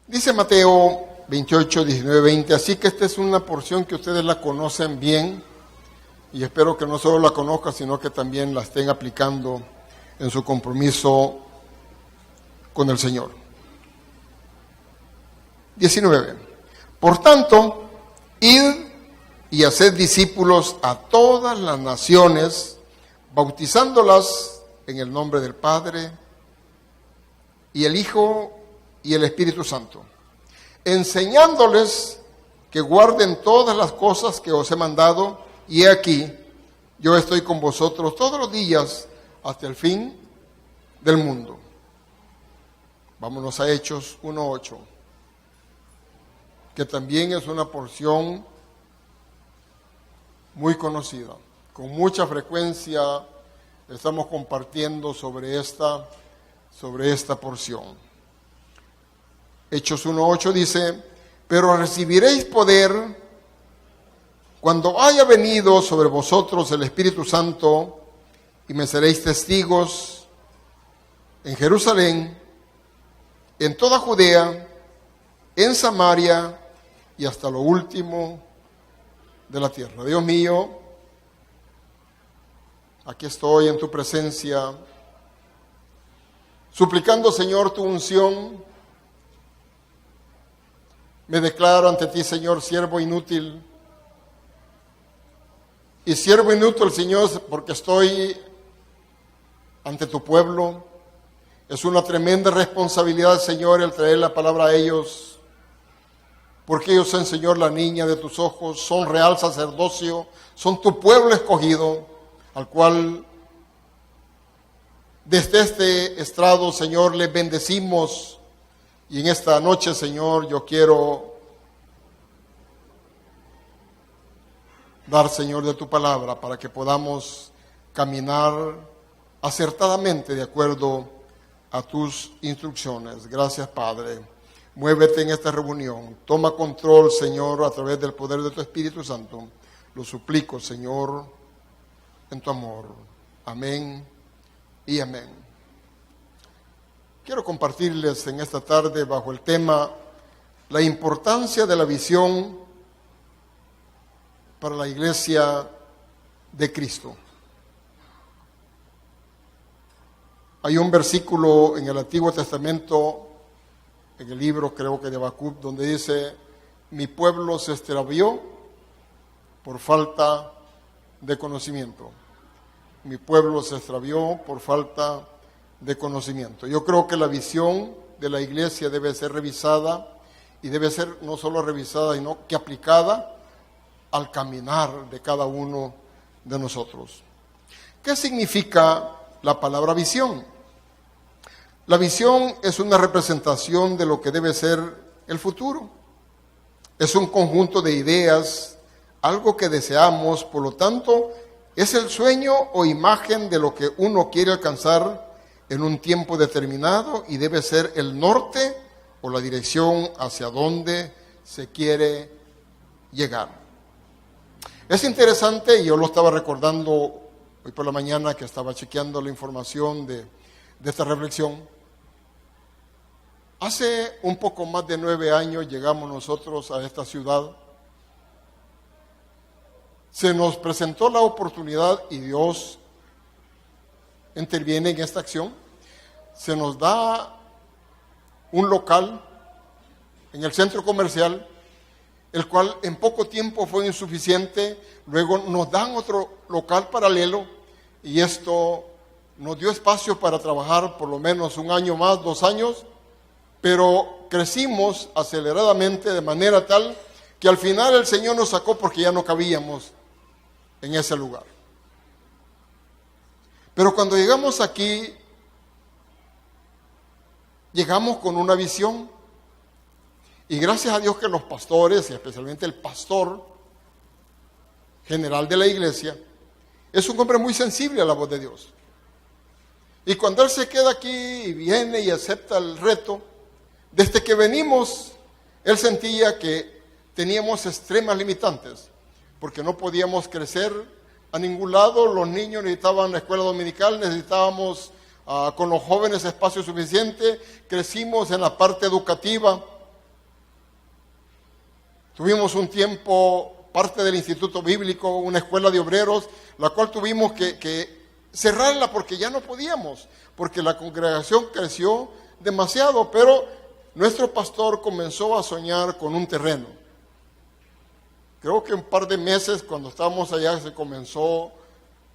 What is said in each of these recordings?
Dice Mateo 28, 19, 20, así que esta es una porción que ustedes la conocen bien y espero que no solo la conozcan, sino que también la estén aplicando en su compromiso con el Señor. 19. Por tanto, id y haced discípulos a todas las naciones, bautizándolas en el nombre del Padre y el Hijo y el Espíritu Santo, enseñándoles que guarden todas las cosas que os he mandado, y he aquí, yo estoy con vosotros todos los días hasta el fin del mundo. Vámonos a Hechos 1:8, que también es una porción muy conocida. Con mucha frecuencia estamos compartiendo sobre esta porción. Hechos 1:8 dice, pero recibiréis poder cuando haya venido sobre vosotros el Espíritu Santo, y me seréis testigos en Jerusalén, en toda Judea, en Samaria y hasta lo último de la tierra. Dios mío, aquí estoy en tu presencia, suplicando, Señor, tu unción. Me declaro ante ti, Señor, siervo inútil. Y siervo inútil, Señor, porque estoy ante tu pueblo. Es una tremenda responsabilidad, Señor, el traer la palabra a ellos. Porque ellos son, Señor, la niña de tus ojos, son real sacerdocio, son tu pueblo escogido, al cual desde este estrado, Señor, les bendecimos. Y en esta noche, Señor, yo quiero dar, Señor, de tu palabra para que podamos caminar acertadamente de acuerdo a tus instrucciones. Gracias, Padre. Muévete en esta reunión. Toma control, Señor, a través del poder de tu Espíritu Santo. Lo suplico, Señor, en tu amor. Amén y amén. Quiero compartirles en esta tarde bajo el tema la importancia de la visión para la iglesia de Cristo. Hay un versículo en el Antiguo Testamento, en el libro creo que de Habacuc, donde dice, mi pueblo se extravió por falta de conocimiento. Mi pueblo se extravió por falta de conocimiento. Yo creo que la visión de la iglesia debe ser revisada, y debe ser no solo revisada, sino que aplicada al caminar de cada uno de nosotros. ¿Qué significa la palabra visión? La visión es una representación de lo que debe ser el futuro. Es un conjunto de ideas, algo que deseamos, por lo tanto, es el sueño o imagen de lo que uno quiere alcanzar en un tiempo determinado, y debe ser el norte o la dirección hacia donde se quiere llegar. Es interesante, y yo lo estaba recordando hoy por la mañana que estaba chequeando la información de esta reflexión. Hace un poco más de 9 años llegamos nosotros a esta ciudad. Se nos presentó la oportunidad y Dios interviene en esta acción. Se nos da un local en el centro comercial, el cual en poco tiempo fue insuficiente. Luego nos dan otro local paralelo, y esto nos dio espacio para trabajar por lo menos 1 año más, 2 años, pero crecimos aceleradamente de manera tal que al final el Señor nos sacó porque ya no cabíamos en ese lugar. Pero cuando llegamos aquí, llegamos con una visión, y gracias a Dios que los pastores, y especialmente el pastor general de la iglesia, es un hombre muy sensible a la voz de Dios. Y cuando él se queda aquí y viene y acepta el reto, desde que venimos, él sentía que teníamos extremas limitantes, porque no podíamos crecer a ningún lado, los niños necesitaban la escuela dominical, necesitábamos con los jóvenes espacio suficiente, crecimos en la parte educativa. Tuvimos un tiempo parte del Instituto Bíblico, una escuela de obreros, la cual tuvimos que cerrarla porque ya no podíamos, porque la congregación creció demasiado, pero nuestro pastor comenzó a soñar con un terreno. Creo que un par de meses cuando estábamos allá se comenzó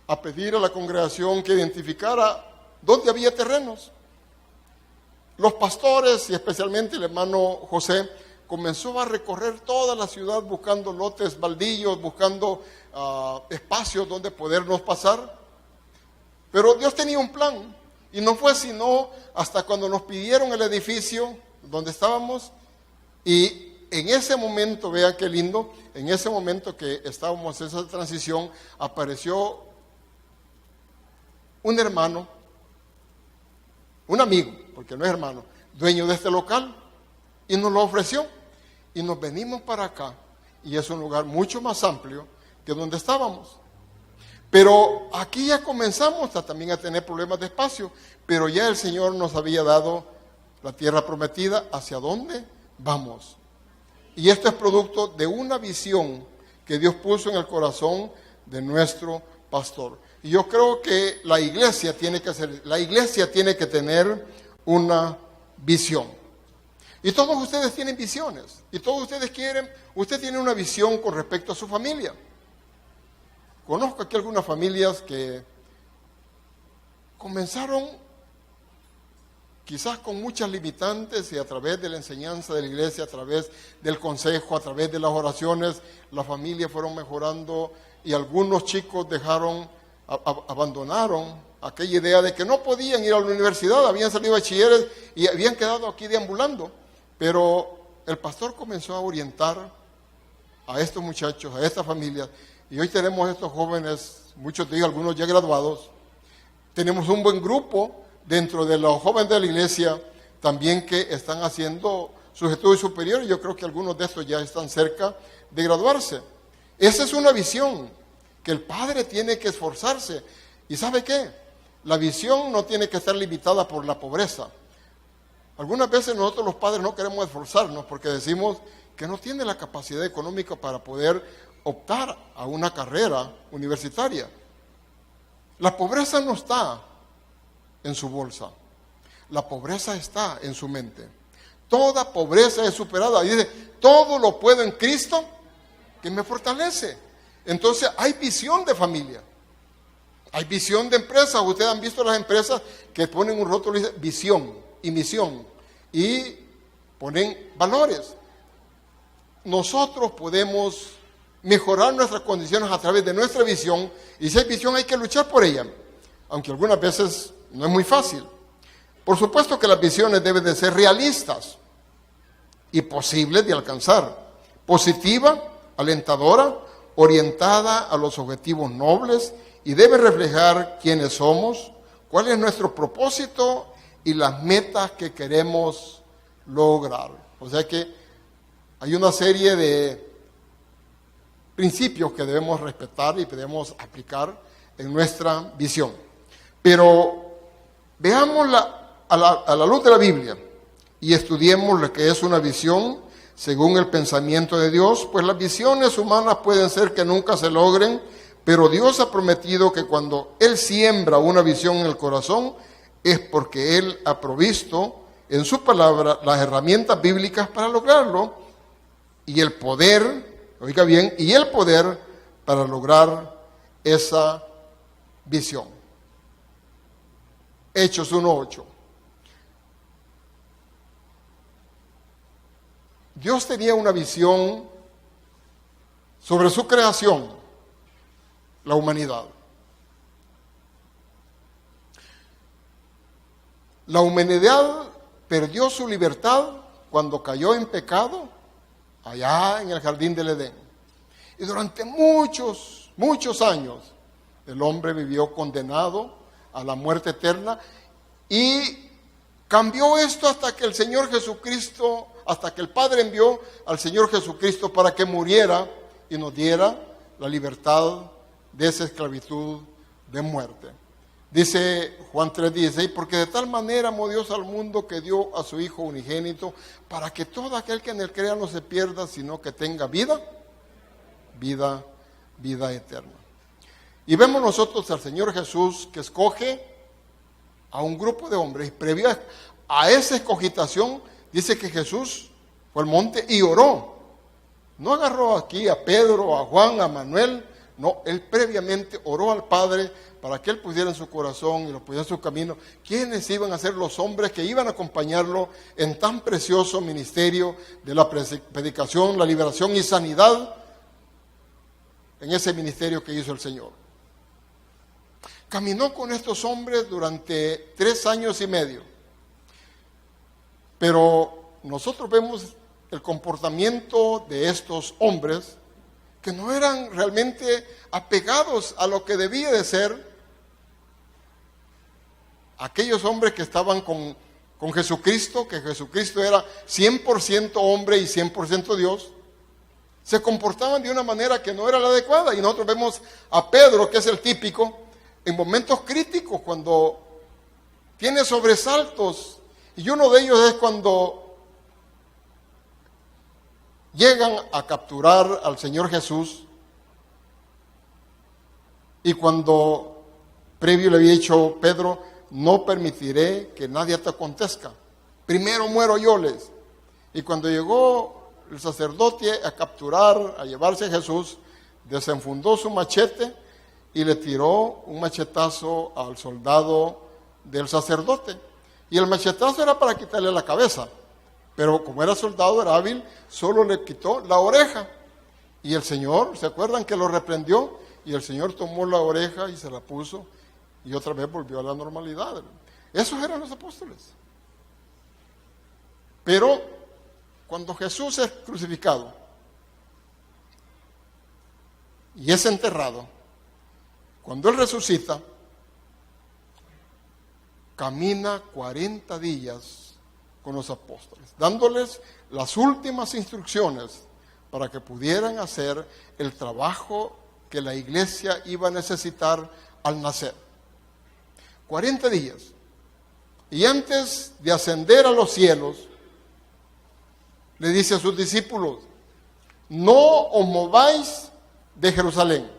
a pedir a la congregación que identificara dónde había terrenos. Los pastores y especialmente el hermano José comenzó a recorrer toda la ciudad buscando lotes baldíos, buscando espacios donde podernos pasar. Pero Dios tenía un plan y no fue sino hasta cuando nos pidieron el edificio donde estábamos y en ese momento, vean qué lindo, en ese momento que estábamos en esa transición, apareció un hermano, un amigo, porque no es hermano, dueño de este local, y nos lo ofreció. Y nos venimos para acá, y es un lugar mucho más amplio que donde estábamos. Pero aquí ya comenzamos también a tener problemas de espacio, pero ya el Señor nos había dado la tierra prometida, ¿hacia dónde vamos? Y esto es producto de una visión que Dios puso en el corazón de nuestro pastor. Y yo creo que la iglesia tiene que tener una visión. Y todos ustedes tienen visiones. Y todos ustedes usted tiene una visión con respecto a su familia. Conozco aquí algunas familias que comenzaron quizás con muchas limitantes y a través de la enseñanza de la iglesia, a través del consejo, a través de las oraciones, las familias fueron mejorando y algunos chicos abandonaron aquella idea de que no podían ir a la universidad, habían salido bachilleres y habían quedado aquí deambulando. Pero el pastor comenzó a orientar a estos muchachos, a estas familias, y hoy tenemos estos jóvenes, muchos de ellos, algunos ya graduados. Tenemos un buen grupo dentro de los jóvenes de la iglesia también que están haciendo sus estudios superiores. Yo creo que algunos de estos ya están cerca de graduarse. Esa es una visión que el padre tiene que esforzarse. ¿Y sabe qué? La visión no tiene que estar limitada por la pobreza. Algunas veces nosotros los padres no queremos esforzarnos porque decimos que no tiene la capacidad económica para poder optar a una carrera universitaria. La pobreza no está en su bolsa. La pobreza está en su mente. Toda pobreza es superada. Y dice, todo lo puedo en Cristo que me fortalece. Entonces hay visión de familia. Hay visión de empresa. Ustedes han visto las empresas que ponen un rótulo y dice visión y misión. Y ponen valores. Nosotros podemos mejorar nuestras condiciones a través de nuestra visión. Y si hay visión hay que luchar por ella. Aunque algunas veces no es muy fácil. Por supuesto que las visiones deben de ser realistas y posibles de alcanzar. Positiva, alentadora, orientada a los objetivos nobles y debe reflejar quiénes somos, cuál es nuestro propósito y las metas que queremos lograr. O sea que hay una serie de principios que debemos respetar y debemos aplicar en nuestra visión. Pero veámosla a la luz de la Biblia y estudiemos lo que es una visión según el pensamiento de Dios, pues las visiones humanas pueden ser que nunca se logren, pero Dios ha prometido que cuando Él siembra una visión en el corazón, es porque Él ha provisto en su palabra las herramientas bíblicas para lograrlo y el poder, oiga bien, y el poder para lograr esa visión. Hechos 1:8. Dios tenía una visión sobre su creación, la humanidad. La humanidad perdió su libertad cuando cayó en pecado allá en el jardín del Edén. Y durante muchos años el hombre vivió condenado a la muerte eterna y cambió esto hasta que el Señor Jesucristo, hasta que el Padre envió al Señor Jesucristo para que muriera y nos diera la libertad de esa esclavitud de muerte. Dice Juan 3:16, porque de tal manera amó Dios al mundo que dio a su Hijo unigénito, para que todo aquel que en él crea no se pierda, sino que tenga vida eterna. Y vemos nosotros al Señor Jesús que escoge a un grupo de hombres, y previo a esa escogitación, dice que Jesús fue al monte y oró. No agarró aquí a Pedro, a Juan, a Manuel, no, él previamente oró al Padre para que él pusiera en su corazón y lo pusiera en su camino quiénes iban a ser los hombres que iban a acompañarlo en tan precioso ministerio de la predicación, la liberación y sanidad, en ese ministerio que hizo el Señor. Caminó con estos hombres durante 3 años y medio, pero nosotros vemos el comportamiento de estos hombres que no eran realmente apegados a lo que debía de ser aquellos hombres que estaban con Jesucristo, que Jesucristo era 100% hombre y 100% Dios. Se comportaban de una manera que no era la adecuada, y nosotros vemos a Pedro, que es el típico, en momentos críticos, cuando tiene sobresaltos, y uno de ellos es cuando llegan a capturar al Señor Jesús, y cuando previo le había dicho Pedro, no permitiré que nadie te acontezca, primero muero yo les. Y cuando llegó el sacerdote a capturar, a llevarse a Jesús, desenfundó su machete y le tiró un machetazo al soldado del sacerdote. Y el machetazo era para quitarle la cabeza, pero como era soldado, era hábil, solo le quitó la oreja. Y el Señor, ¿se acuerdan que lo reprendió? Y el Señor tomó la oreja y se la puso, y otra vez volvió a la normalidad. Esos eran los apóstoles. Pero cuando Jesús es crucificado y es enterrado, cuando Él resucita, camina 40 días con los apóstoles, dándoles las últimas instrucciones para que pudieran hacer el trabajo que la iglesia iba a necesitar al nacer. 40 días. Y antes de ascender a los cielos, le dice a sus discípulos, no os mováis de Jerusalén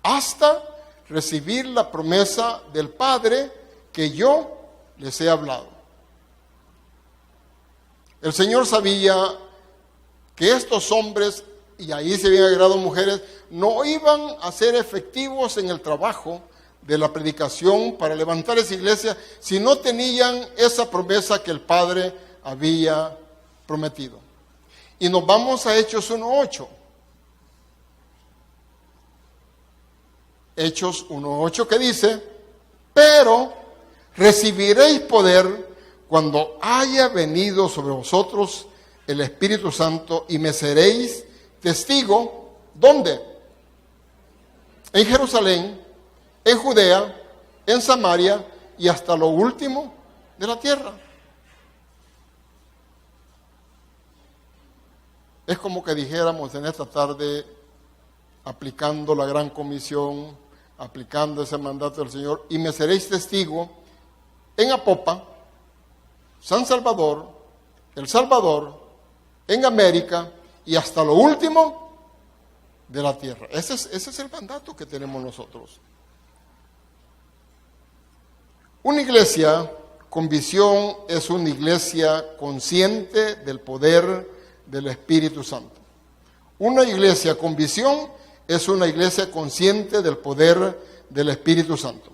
hasta recibir la promesa del Padre que yo les he hablado. El Señor sabía que estos hombres, y ahí se habían agregado mujeres, no iban a ser efectivos en el trabajo de la predicación para levantar esa iglesia si no tenían esa promesa que el Padre había prometido. Y nos vamos a Hechos 1:8. Hechos 1:8, que dice, pero recibiréis poder cuando haya venido sobre vosotros el Espíritu Santo, y me seréis testigo, ¿dónde? En Jerusalén, en Judea, en Samaria y hasta lo último de la tierra. Es como que dijéramos en esta tarde, aplicando la gran comisión, aplicando ese mandato del Señor, y me seréis testigo en Apopa, San Salvador, El Salvador, en América y hasta lo último de la tierra. Ese es el mandato que tenemos nosotros. Una iglesia con visión es una iglesia consciente del poder del Espíritu Santo. Una iglesia con visión es una iglesia consciente del poder del Espíritu Santo.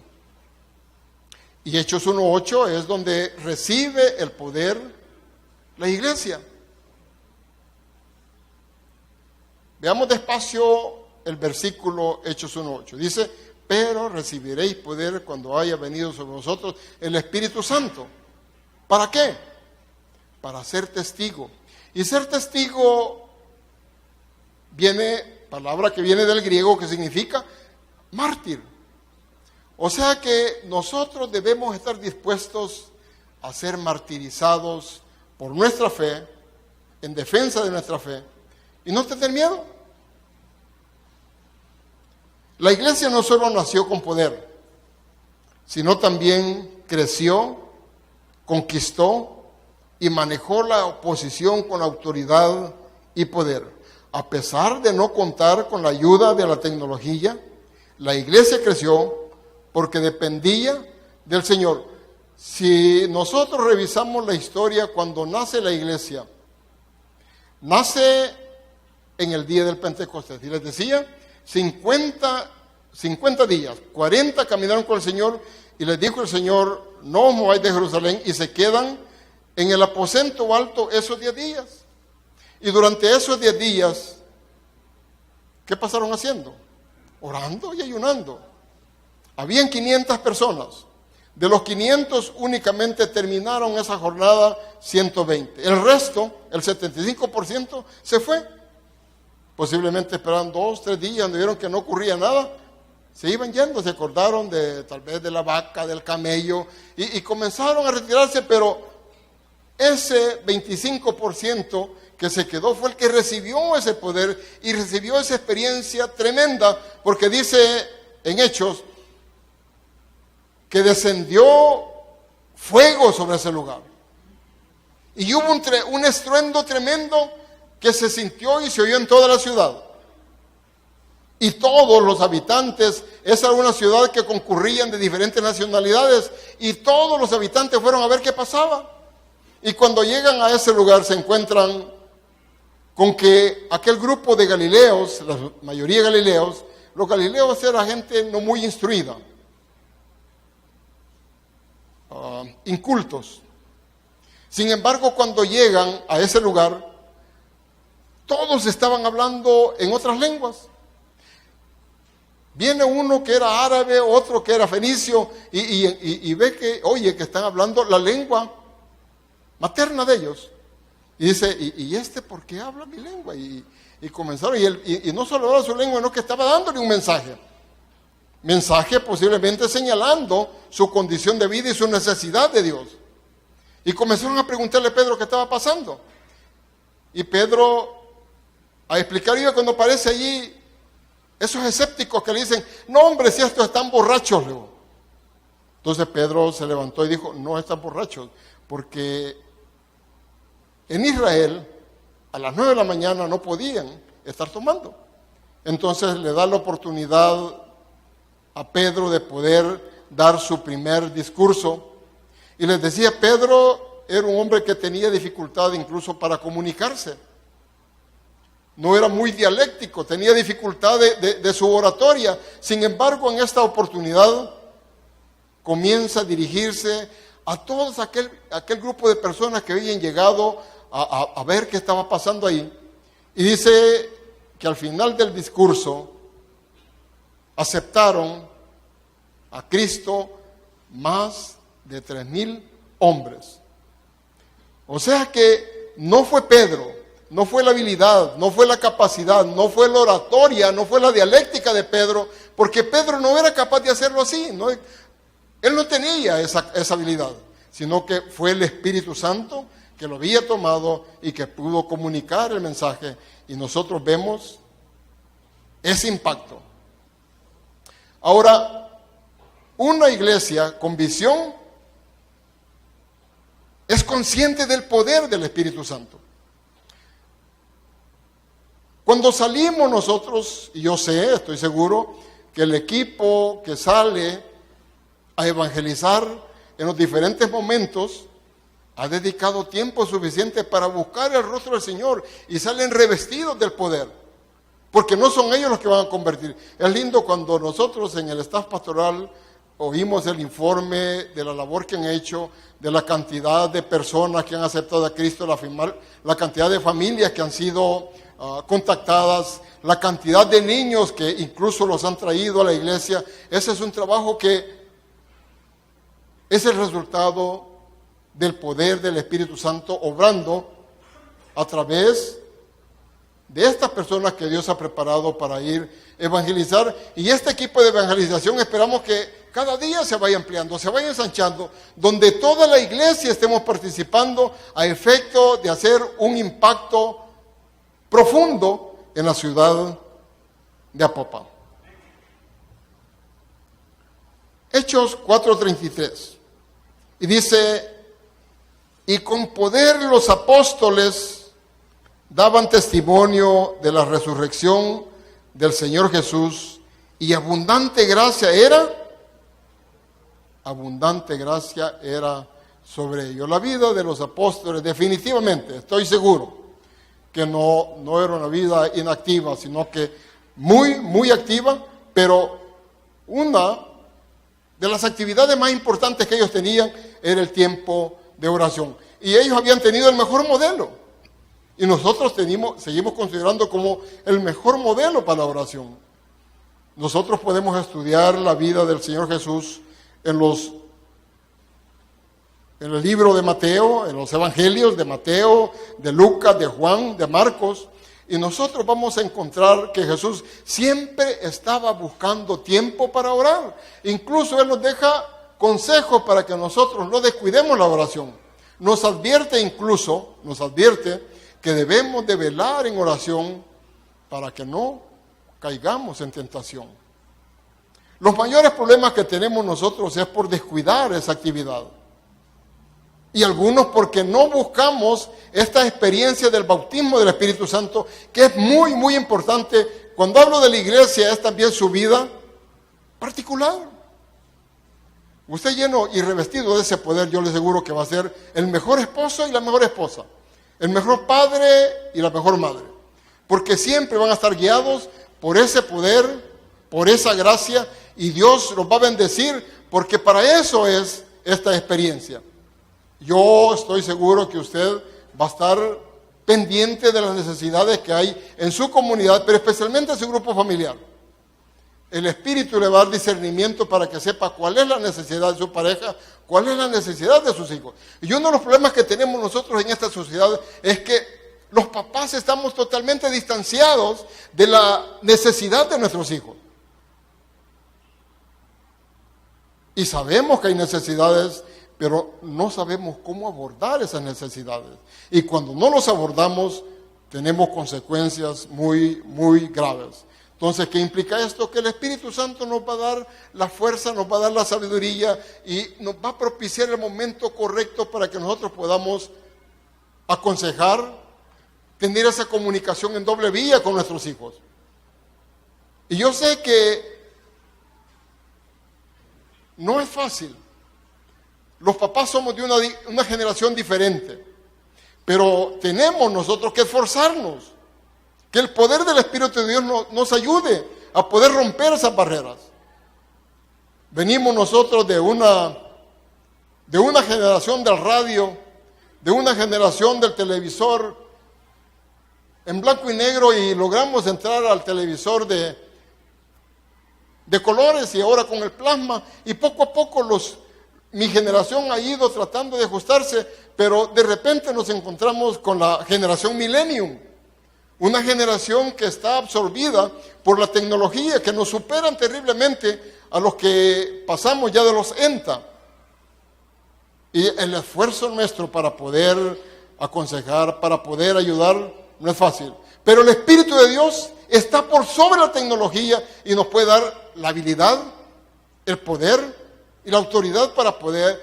Y Hechos 1:8 es donde recibe el poder la iglesia. Veamos despacio el versículo Hechos 1:8. Dice, pero recibiréis poder cuando haya venido sobre vosotros el Espíritu Santo. ¿Para qué? Para ser testigo. Y ser testigo palabra que viene del griego, que significa mártir. O sea que nosotros debemos estar dispuestos a ser martirizados por nuestra fe, en defensa de nuestra fe, y no tener miedo. La iglesia no solo nació con poder, sino también creció, conquistó y manejó la oposición con autoridad y poder. A pesar de no contar con la ayuda de la tecnología, la iglesia creció porque dependía del Señor. Si nosotros revisamos la historia, cuando nace la iglesia, nace en el día del Pentecostés. Y les decía, 50 días, 40 caminaron con el Señor y les dijo el Señor, no os mováis de Jerusalén, y se quedan en el aposento alto esos 10 días. Y durante esos 10 días, ¿qué pasaron haciendo? Orando y ayunando. Habían 500 personas. De los 500 únicamente terminaron esa jornada 120. El resto, el 75%, se fue. Posiblemente esperaron 2, 3 días, donde vieron que no ocurría nada. Se iban yendo, se acordaron tal vez de la vaca, del camello, y comenzaron a retirarse, pero ese 25% que se quedó fue el que recibió ese poder y recibió esa experiencia tremenda, porque dice en Hechos que descendió fuego sobre ese lugar. Y hubo un estruendo tremendo que se sintió y se oyó en toda la ciudad. Y todos los habitantes, esa era una ciudad que concurrían de diferentes nacionalidades, y todos los habitantes fueron a ver qué pasaba. Y cuando llegan a ese lugar se encuentran con que aquel grupo de galileos, la mayoría galileos, los galileos eran gente no muy instruida, incultos. Sin embargo, cuando llegan a ese lugar, todos estaban hablando en otras lenguas. Viene uno que era árabe, otro que era fenicio, y ve que, oye, que están hablando la lengua materna de ellos. Y dice, ¿y este por qué habla mi lengua? Y comenzaron, y no solo hablaba su lengua, sino que estaba dándole un mensaje posiblemente señalando su condición de vida y su necesidad de Dios. Y comenzaron a preguntarle a Pedro qué estaba pasando. Y Pedro, a explicar, iba cuando aparece allí esos escépticos que le dicen, no hombre, si estos están borrachos. Entonces Pedro se levantó y dijo, no están borrachos, porque en Israel a las 9 de la mañana no podían estar tomando. Entonces le da la oportunidad a Pedro de poder dar su primer discurso. Y les decía, Pedro era un hombre que tenía dificultad incluso para comunicarse. No era muy dialéctico, tenía dificultad de su oratoria. Sin embargo, en esta oportunidad comienza a dirigirse a todo aquel grupo de personas que habían llegado a ver qué estaba pasando ahí. Y dice que al final del discurso aceptaron a Cristo más de 3,000 hombres. O sea que no fue Pedro, no fue la habilidad, no fue la capacidad, no fue la oratoria, no fue la dialéctica de Pedro, porque Pedro no era capaz de hacerlo así, ¿no? Él no tenía esa habilidad, sino que fue el Espíritu Santo que lo había tomado y que pudo comunicar el mensaje, y nosotros vemos ese impacto. Ahora, una iglesia con visión es consciente del poder del Espíritu Santo. Cuando salimos nosotros, y yo sé, estoy seguro, que el equipo que sale a evangelizar en los diferentes momentos ha dedicado tiempo suficiente para buscar el rostro del Señor, y salen revestidos del poder, porque no son ellos los que van a convertir. Es lindo cuando nosotros en el staff pastoral oímos el informe de la labor que han hecho, de la cantidad de personas que han aceptado a Cristo, la cantidad de familias que han sido contactadas, la cantidad de niños que incluso los han traído a la iglesia. Ese es un trabajo que es el resultado del poder del Espíritu Santo obrando a través de estas personas que Dios ha preparado para ir a evangelizar. Y este equipo de evangelización esperamos que cada día se vaya ampliando, se vaya ensanchando, donde toda la iglesia estemos participando a efecto de hacer un impacto profundo en la ciudad de Apopan. Hechos 4:33. Y dice, y con poder los apóstoles daban testimonio de la resurrección del Señor Jesús, y abundante gracia era sobre ellos. La vida de los apóstoles, definitivamente, estoy seguro, que no era una vida inactiva, sino que muy, muy activa, pero una de las actividades más importantes que ellos tenían era el tiempo de oración. Y ellos habían tenido el mejor modelo. Y nosotros seguimos considerando como el mejor modelo para la oración. Nosotros podemos estudiar la vida del Señor Jesús en el libro de Mateo, en los evangelios de Mateo, de Lucas, de Juan, de Marcos. Y nosotros vamos a encontrar que Jesús siempre estaba buscando tiempo para orar. Incluso Él nos deja consejos para que nosotros no descuidemos la oración. Nos advierte que debemos de velar en oración para que no caigamos en tentación. Los mayores problemas que tenemos nosotros es por descuidar esa actividad. Y algunos porque no buscamos esta experiencia del bautismo del Espíritu Santo, que es muy, muy importante. Cuando hablo de la iglesia, es también su vida particular. Usted lleno y revestido de ese poder, yo le aseguro que va a ser el mejor esposo y la mejor esposa, el mejor padre y la mejor madre, porque siempre van a estar guiados por ese poder, por esa gracia, y Dios los va a bendecir, porque para eso es esta experiencia. Yo estoy seguro que usted va a estar pendiente de las necesidades que hay en su comunidad, pero especialmente en su grupo familiar. El Espíritu le va a dar discernimiento para que sepa cuál es la necesidad de su pareja, cuál es la necesidad de sus hijos. Y uno de los problemas que tenemos nosotros en esta sociedad es que los papás estamos totalmente distanciados de la necesidad de nuestros hijos. Y sabemos que hay necesidades, pero no sabemos cómo abordar esas necesidades. Y cuando no los abordamos, tenemos consecuencias muy, muy graves. Entonces, ¿qué implica esto? Que el Espíritu Santo nos va a dar la fuerza, nos va a dar la sabiduría y nos va a propiciar el momento correcto para que nosotros podamos aconsejar, tener esa comunicación en doble vía con nuestros hijos. Y yo sé que no es fácil. Los papás somos de una generación diferente, pero tenemos nosotros que esforzarnos, que el poder del Espíritu de Dios nos ayude a poder romper esas barreras. Venimos nosotros de una generación del radio, de una generación del televisor en blanco y negro, y logramos entrar al televisor de colores y ahora con el plasma, y poco a poco mi generación ha ido tratando de ajustarse, pero de repente nos encontramos con la generación Millennium, una generación que está absorbida por la tecnología, que nos superan terriblemente a los que pasamos ya de los ENTA. Y el esfuerzo nuestro para poder aconsejar, para poder ayudar, no es fácil. Pero el Espíritu de Dios está por sobre la tecnología y nos puede dar la habilidad, el poder y la autoridad para poder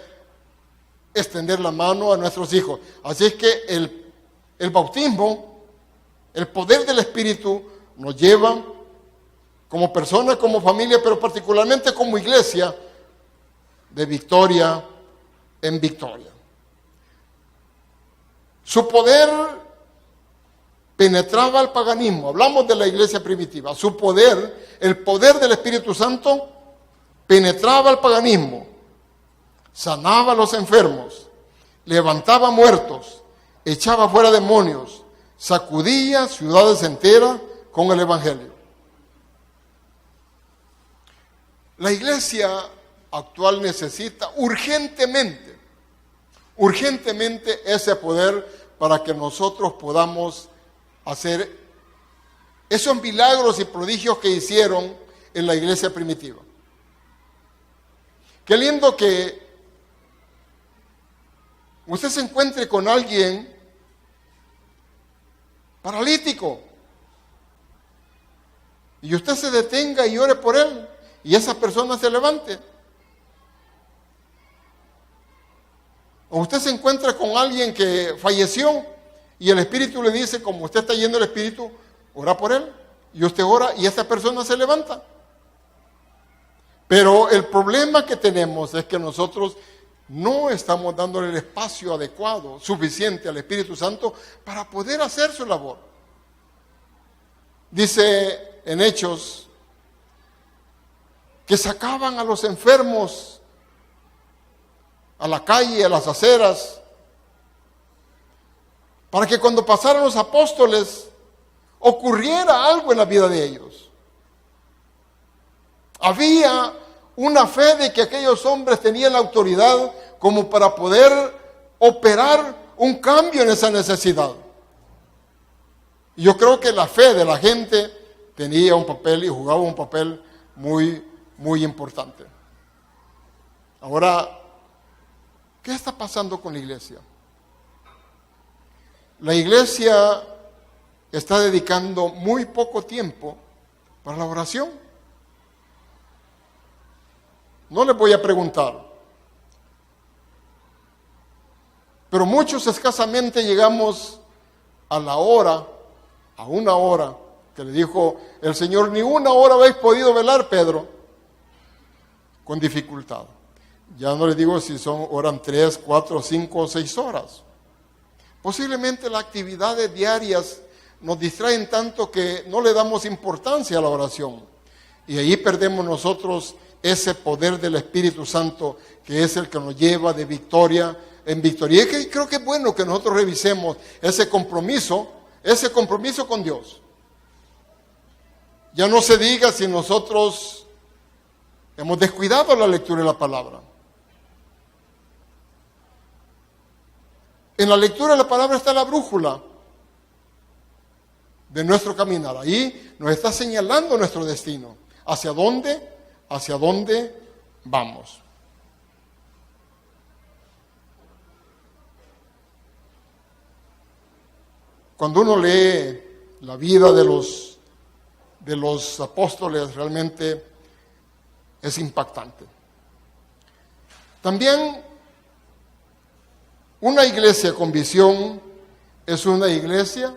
extender la mano a nuestros hijos. Así es que el bautismo, el poder del Espíritu nos lleva como persona, como familia, pero particularmente como iglesia, de victoria en victoria. Su poder penetraba el paganismo. Hablamos de la iglesia primitiva. Su poder, el poder del Espíritu Santo, penetraba el paganismo, sanaba a los enfermos, levantaba muertos, echaba fuera demonios, sacudía ciudades enteras con el Evangelio. La iglesia actual necesita urgentemente ese poder para que nosotros podamos hacer esos milagros y prodigios que hicieron en la iglesia primitiva. Qué lindo que usted se encuentre con alguien paralítico y usted se detenga y ore por él y esa persona se levante. O usted se encuentra con alguien que falleció y el Espíritu le dice, como usted está yendo el Espíritu, ora por él. Y usted ora y esa persona se levanta. Pero el problema que tenemos es que nosotros no estamos dándole el espacio adecuado, suficiente al Espíritu Santo para poder hacer su labor. Dice en Hechos que sacaban a los enfermos a la calle, a las aceras, para que cuando pasaran los apóstoles ocurriera algo en la vida de ellos. Había una fe de que aquellos hombres tenían la autoridad como para poder operar un cambio en esa necesidad. Y yo creo que la fe de la gente tenía un papel y jugaba un papel muy, muy importante. Ahora, ¿qué está pasando con la iglesia? La iglesia está dedicando muy poco tiempo para la oración. No les voy a preguntar, pero muchos escasamente llegamos a la hora, a una hora, que le dijo el Señor, ni una hora habéis podido velar, Pedro, con dificultad. Ya no les digo si oran 3, 4, 5 o 6 horas. Posiblemente las actividades diarias nos distraen tanto que no le damos importancia a la oración. Y ahí perdemos nosotros ese poder del Espíritu Santo, que es el que nos lleva de victoria en victoria. Y que creo que es bueno que nosotros revisemos ese compromiso con Dios. Ya no se diga si nosotros hemos descuidado la lectura de la palabra. En la lectura de la palabra está la brújula de nuestro caminar. Ahí nos está señalando nuestro destino. ¿Hacia dónde vamos? Cuando uno lee la vida de los apóstoles, realmente es impactante. También una iglesia con visión es una iglesia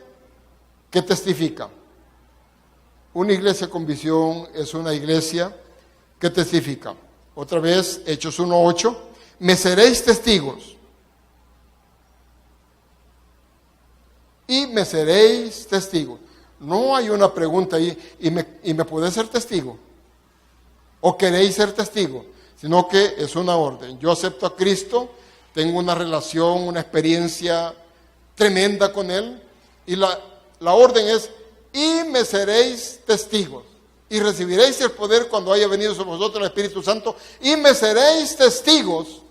que testifica. Una iglesia con visión es una iglesia que testifica. Otra vez, Hechos 1:8, me seréis testigos. Y me seréis testigos. No hay una pregunta ahí, ¿y me podés ser testigo? ¿O queréis ser testigo? Sino que es una orden. Yo acepto a Cristo, tengo una relación, una experiencia tremenda con Él, y la orden es, y me seréis testigos, y recibiréis el poder cuando haya venido sobre vosotros el Espíritu Santo, y me seréis testigos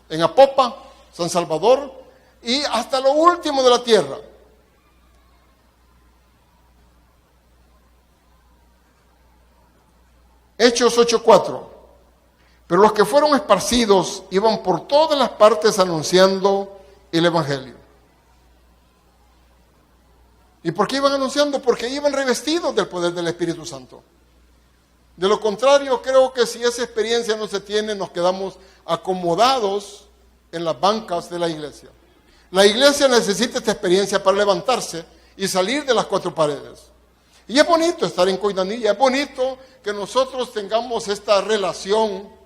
en Apopa, San Salvador, y hasta lo último de la tierra. Hechos 8:4. Pero los que fueron esparcidos iban por todas las partes anunciando el Evangelio. ¿Y por qué iban anunciando? Porque iban revestidos del poder del Espíritu Santo. De lo contrario, creo que si esa experiencia no se tiene, nos quedamos acomodados en las bancas de la iglesia. La iglesia necesita esta experiencia para levantarse y salir de las 4 paredes. Y es bonito estar en Coinanilla, es bonito que nosotros tengamos esta relación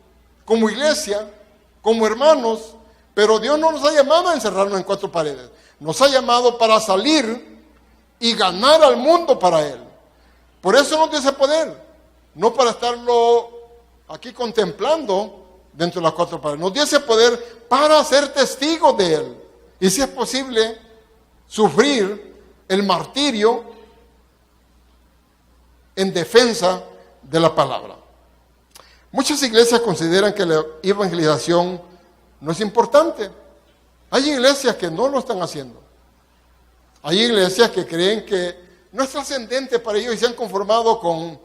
como iglesia, como hermanos, pero Dios no nos ha llamado a encerrarnos en 4 paredes. Nos ha llamado para salir y ganar al mundo para Él. Por eso nos dio ese poder, no para estarlo aquí contemplando dentro de las 4 paredes. Nos dio ese poder para ser testigos de Él. Y si es posible, sufrir el martirio en defensa de la palabra. Muchas iglesias consideran que la evangelización no es importante. Hay iglesias que no lo están haciendo. Hay iglesias que creen que no es trascendente para ellos y se han conformado con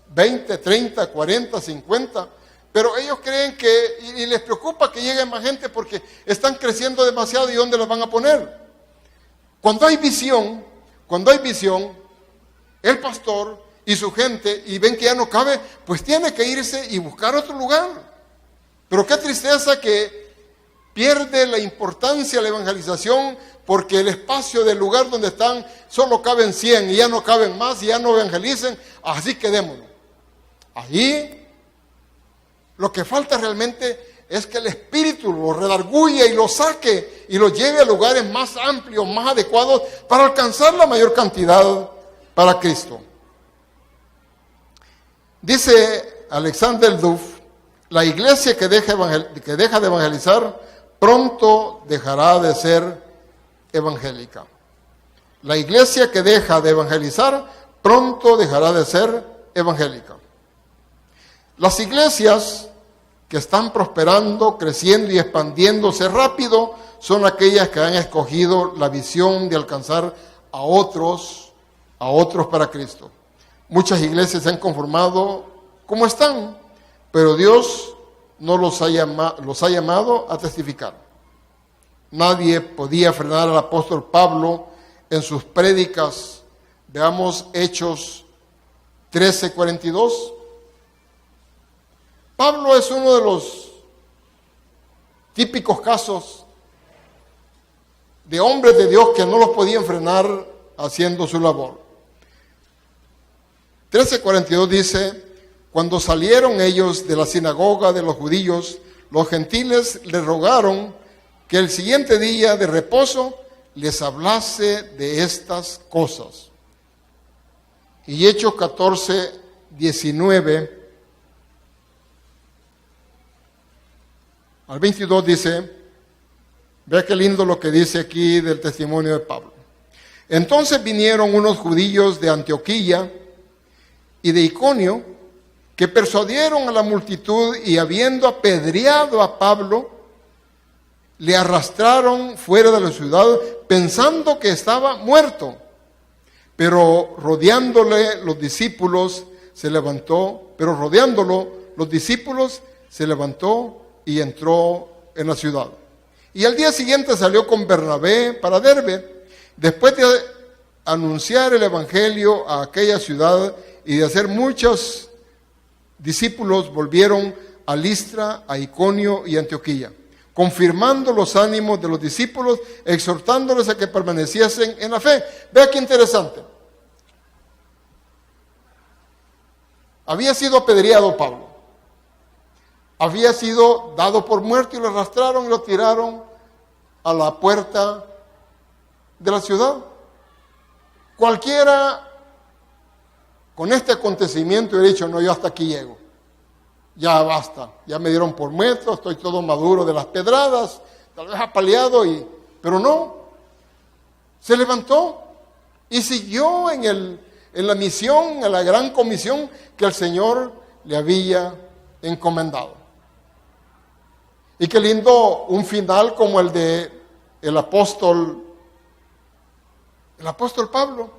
20, 30, 40, 50. Pero ellos creen que, y les preocupa que llegue más gente porque están creciendo demasiado y ¿dónde los van a poner? Cuando hay visión, el pastor y su gente, y ven que ya no cabe, pues tiene que irse y buscar otro lugar. Pero qué tristeza que pierde la importancia la evangelización porque el espacio del lugar donde están solo caben 100 y ya no caben más y ya no evangelicen, así quedémonos. Allí lo que falta realmente es que el Espíritu lo redarguya y lo saque y lo lleve a lugares más amplios, más adecuados para alcanzar la mayor cantidad para Cristo. Dice Alexander Duff, la iglesia que deja de evangelizar pronto dejará de ser evangélica. La iglesia que deja de evangelizar pronto dejará de ser evangélica. Las iglesias que están prosperando, creciendo y expandiéndose rápido son aquellas que han escogido la visión de alcanzar a otros para Cristo. Muchas iglesias se han conformado como están, pero Dios no los ha llamado a testificar. Nadie podía frenar al apóstol Pablo en sus prédicas. Veamos Hechos 13:42. Pablo es uno de los típicos casos de hombres de Dios que no los podían frenar haciendo su labor. 13:42 dice: cuando salieron ellos de la sinagoga de los judíos, los gentiles le rogaron que el siguiente día de reposo les hablase de estas cosas. Y Hechos 14:19 al 22 dice, vea qué lindo lo que dice aquí del testimonio de Pablo. Entonces vinieron unos judíos de Antioquía y de Iconio, que persuadieron a la multitud y habiendo apedreado a Pablo, le arrastraron fuera de la ciudad pensando que estaba muerto. Pero rodeándolo, los discípulos se levantó y entró en la ciudad. Y al día siguiente salió con Bernabé para Derbe, después de anunciar el evangelio a aquella ciudad y de hacer muchos discípulos, volvieron a Listra, a Iconio y Antioquía, confirmando los ánimos de los discípulos, exhortándoles a que permaneciesen en la fe. Vea qué interesante. Había sido apedreado Pablo. Había sido dado por muerto y lo arrastraron y lo tiraron a la puerta de la ciudad. Cualquiera con este acontecimiento hubiera dicho, no, yo hasta aquí llego. Ya basta, ya me dieron por muerto, estoy todo maduro de las pedradas, tal vez apaleado, pero no. Se levantó y siguió en la misión, en la gran comisión que el Señor le había encomendado. Y qué lindo un final como el de el apóstol Pablo.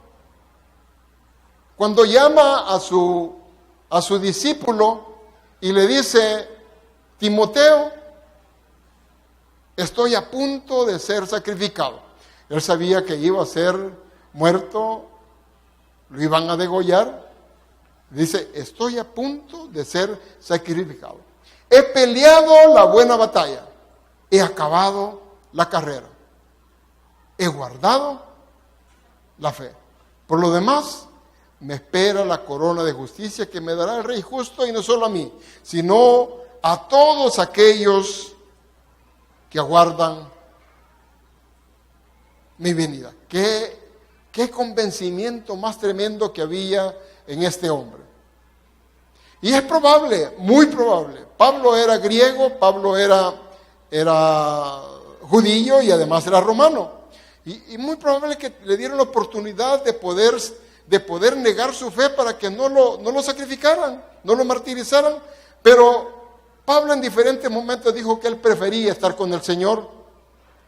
Cuando llama a su discípulo y le dice, Timoteo, estoy a punto de ser sacrificado. Él sabía que iba a ser muerto, lo iban a degollar. Dice, estoy a punto de ser sacrificado. He peleado la buena batalla, he acabado la carrera, he guardado la fe. Por lo demás, me espera la corona de justicia que me dará el Rey justo, y no solo a mí, sino a todos aquellos que aguardan mi venida. Qué convencimiento más tremendo que había en este hombre. Y es probable, muy probable. Pablo era griego, Pablo era judío y además era romano. Y muy probable que le dieron la oportunidad de poder negar su fe para que no lo sacrificaran, no lo martirizaran. Pero Pablo en diferentes momentos dijo que él prefería estar con el Señor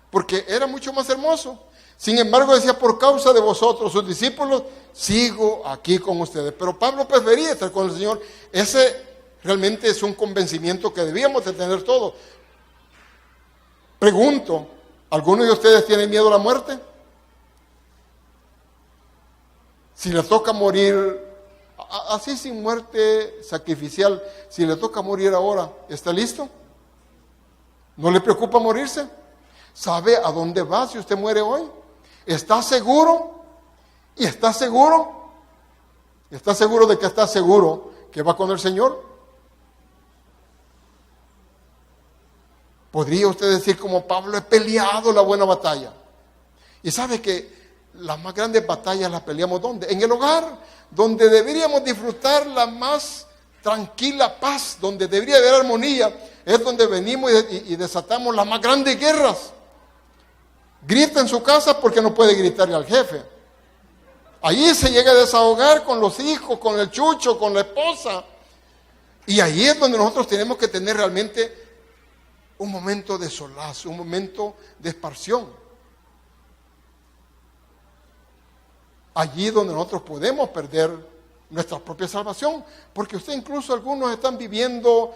porque era mucho más hermoso. Sin embargo, decía, por causa de vosotros, sus discípulos, sigo aquí con ustedes. Pero Pablo prefería estar con el Señor. Ese realmente es un convencimiento que debíamos de tener todos. Pregunto, ¿alguno de ustedes tiene miedo a la muerte? Si le toca morir, así sin muerte sacrificial, si le toca morir ahora, ¿está listo? ¿No le preocupa morirse? ¿Sabe a dónde va si usted muere hoy? ¿Está seguro? ¿Y está seguro? ¿Está seguro de que está seguro que va con el Señor? ¿Podría usted decir como Pablo, he peleado la buena batalla? Y sabe que las más grandes batallas las peleamos ¿dónde? En el hogar, donde deberíamos disfrutar la más tranquila paz, donde debería haber armonía, es donde venimos y desatamos las más grandes guerras. Grita en su casa porque no puede gritarle al jefe. Allí se llega a desahogar con los hijos, con el chucho, con la esposa. Y ahí es donde nosotros tenemos que tener realmente un momento de solaz, un momento de esparción. Allí donde nosotros podemos perder nuestra propia salvación, porque usted incluso algunos están viviendo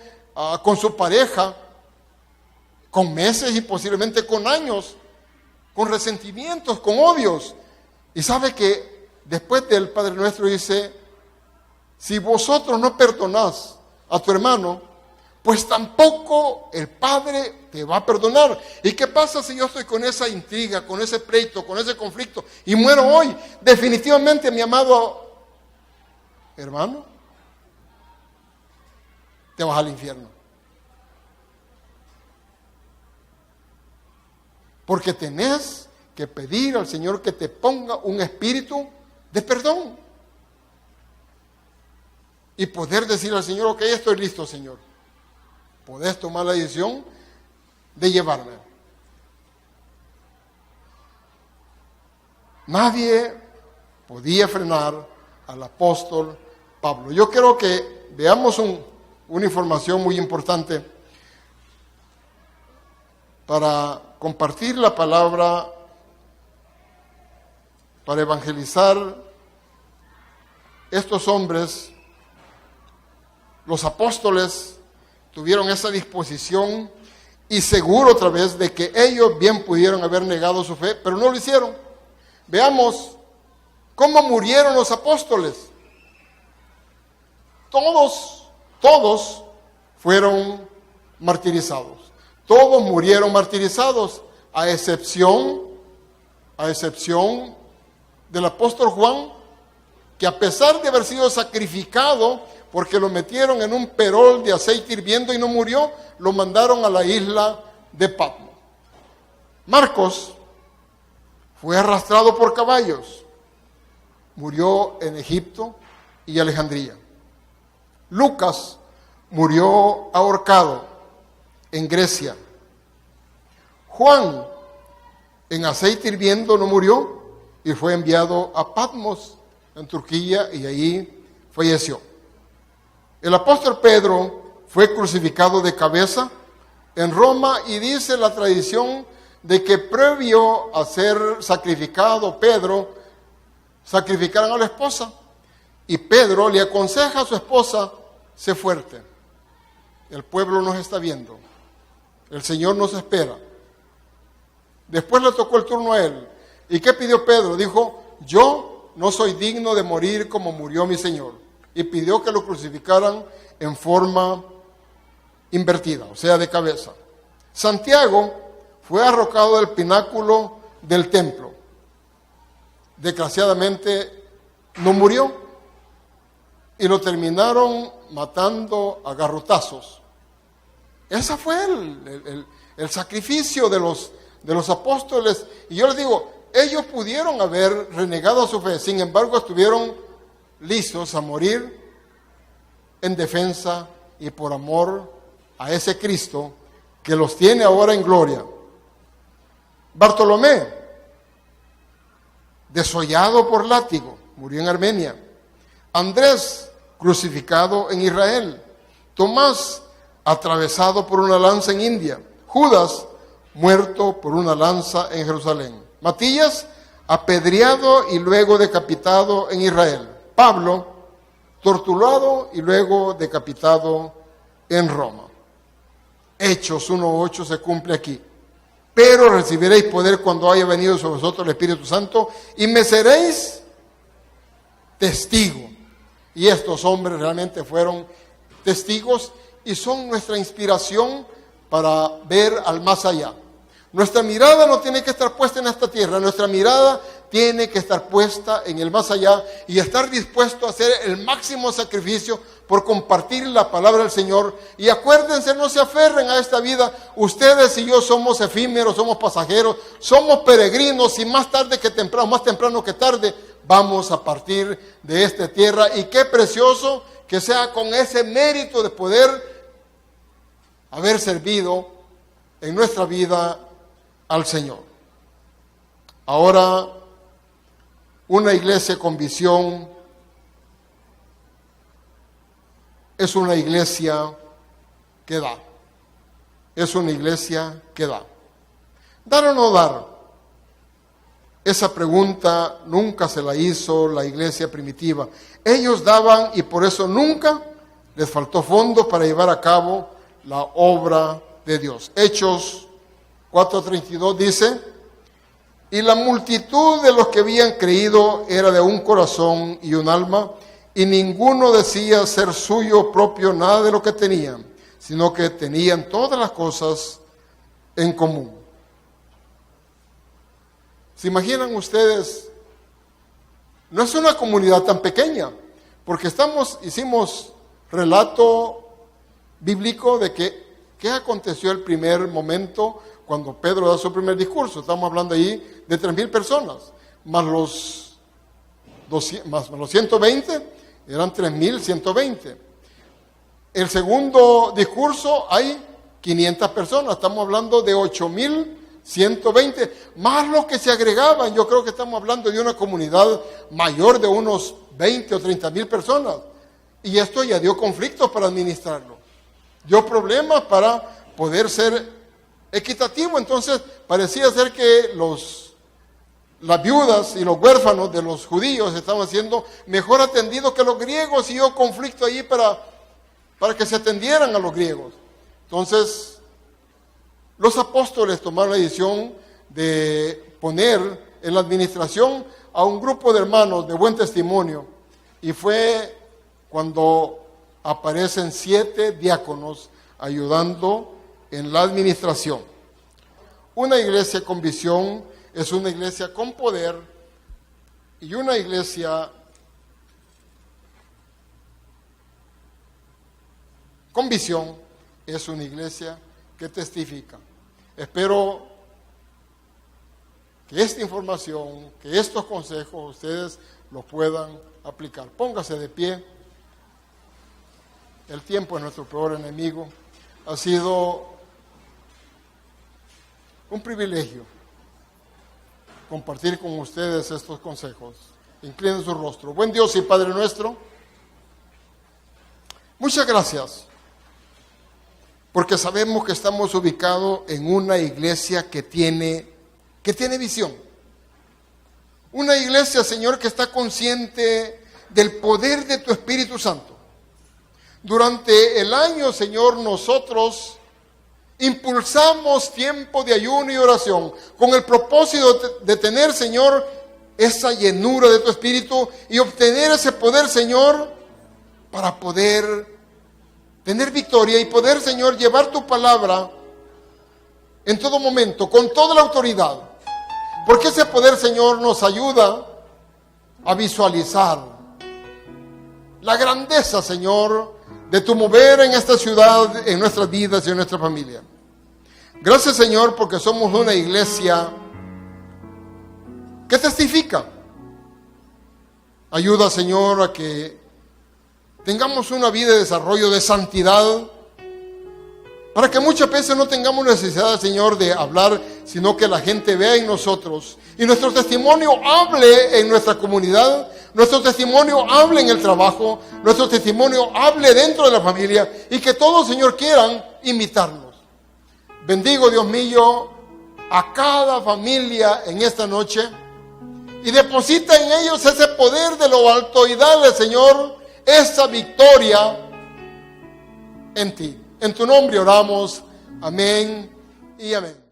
con su pareja, con meses y posiblemente con años, con resentimientos, con odios. Y sabe que después del Padre Nuestro dice, si vosotros no perdonás a tu hermano, pues tampoco el Padre te va a perdonar. ¿Y qué pasa si yo estoy con esa intriga, con ese pleito, con ese conflicto y muero hoy? Definitivamente, mi amado hermano, te vas al infierno. Porque tenés que pedir al Señor que te ponga un espíritu de perdón. Y poder decir al Señor, ok, estoy listo, Señor. Podés tomar la decisión de llevarme. Nadie podía frenar al apóstol Pablo. Yo quiero que veamos una información muy importante para compartir la palabra, para evangelizar estos hombres. Los apóstoles tuvieron esa disposición y seguro otra vez de que ellos bien pudieron haber negado su fe, pero no lo hicieron. Veamos cómo murieron los apóstoles. Todos fueron martirizados. Todos murieron martirizados, a excepción del apóstol Juan, que a pesar de haber sido sacrificado, porque lo metieron en un perol de aceite hirviendo y no murió, lo mandaron a la isla de Patmos. Marcos fue arrastrado por caballos, murió en Egipto y Alejandría. Lucas murió ahorcado en Grecia. Juan, en aceite hirviendo, no murió y fue enviado a Patmos, en Turquía, y allí falleció. El apóstol Pedro fue crucificado de cabeza en Roma, y dice la tradición de que previo a ser sacrificado Pedro, sacrificaron a la esposa, y Pedro le aconseja a su esposa, sé fuerte, el pueblo nos está viendo, el Señor nos espera. Después le tocó el turno a él. ¿Y qué pidió Pedro? Dijo, yo no soy digno de morir como murió mi Señor. Y pidió que lo crucificaran en forma invertida, o sea, de cabeza. Santiago fue arrojado del pináculo del templo. Desgraciadamente no murió y lo terminaron matando a garrotazos. Ese fue el sacrificio de los apóstoles. Y yo les digo, ellos pudieron haber renegado a su fe, sin embargo estuvieron listos a morir en defensa y por amor a ese Cristo que los tiene ahora en gloria. Bartolomé, desollado por látigo, murió en Armenia. Andrés, crucificado en Israel. Tomás, atravesado por una lanza en India. Judas, muerto por una lanza en Jerusalén. Matías, apedreado y luego decapitado en Israel. Pablo, torturado y luego decapitado en Roma. Hechos 1:8 se cumple aquí. Pero recibiréis poder cuando haya venido sobre vosotros el Espíritu Santo y me seréis testigo. Y estos hombres realmente fueron testigos y son nuestra inspiración para ver al más allá. Nuestra mirada no tiene que estar puesta en esta tierra, nuestra mirada tiene que estar puesta en el más allá y estar dispuesto a hacer el máximo sacrificio por compartir la palabra del Señor. Y acuérdense, no se aferren a esta vida. Ustedes y yo somos efímeros, somos pasajeros, somos peregrinos y más temprano que tarde, vamos a partir de esta tierra. Y qué precioso que sea con ese mérito de poder haber servido en nuestra vida al Señor. Ahora, una iglesia con visión es una iglesia que da. Es una iglesia que da. ¿Dar o no dar? Esa pregunta nunca se la hizo la iglesia primitiva. Ellos daban y por eso nunca les faltó fondo para llevar a cabo la obra de Dios. Hechos 4:32 dice: y la multitud de los que habían creído era de un corazón y un alma, y ninguno decía ser suyo propio nada de lo que tenían, sino que tenían todas las cosas en común. ¿Se imaginan ustedes? No es una comunidad tan pequeña, porque hicimos relato bíblico de qué aconteció el primer momento cuando Pedro da su primer discurso. Estamos hablando ahí de 3,000 personas, más los 120, eran 3,120. El segundo discurso hay 500 personas, estamos hablando de 8,120, más los que se agregaban. Yo creo que estamos hablando de una comunidad mayor de unos 20 o 30,000 personas. Y esto ya dio conflictos para administrarlo, dio problemas para poder ser equitativo. Entonces parecía ser que las viudas y los huérfanos de los judíos estaban siendo mejor atendidos que los griegos, y dio conflicto ahí para que se atendieran a los griegos. Entonces los apóstoles tomaron la decisión de poner en la administración a un grupo de hermanos de buen testimonio, y fue cuando aparecen 7 diáconos ayudando en la administración. Una iglesia con visión es una iglesia con poder, y una iglesia con visión es una iglesia que testifica. Espero que esta información, que estos consejos ustedes los puedan aplicar. Póngase de pie. El tiempo es nuestro peor enemigo. Ha sido un privilegio compartir con ustedes estos consejos. Inclinen su rostro. Buen Dios y Padre nuestro, muchas gracias, porque sabemos que estamos ubicados en una iglesia que tiene visión. Una iglesia, Señor, que está consciente del poder de tu Espíritu Santo. Durante el año, Señor, nosotros impulsamos tiempo de ayuno y oración con el propósito de tener, Señor, esa llenura de tu Espíritu y obtener ese poder, Señor, para poder tener victoria y poder, Señor, llevar tu palabra en todo momento, con toda la autoridad. Porque ese poder, Señor, nos ayuda a visualizar la grandeza, Señor, de tu mover en esta ciudad, en nuestras vidas y en nuestra familia. Gracias, Señor, porque somos una iglesia que testifica. Ayuda, Señor, a que tengamos una vida de desarrollo, de santidad, para que muchas veces no tengamos necesidad, Señor, de hablar, sino que la gente vea en nosotros y nuestro testimonio hable en nuestra comunidad, nuestro testimonio hable en el trabajo, nuestro testimonio hable dentro de la familia, y que todos, Señor, quieran imitarnos. Bendigo, Dios mío, a cada familia en esta noche y deposita en ellos ese poder de lo alto y dale, Señor, esa victoria en ti. En tu nombre oramos. Amén y amén.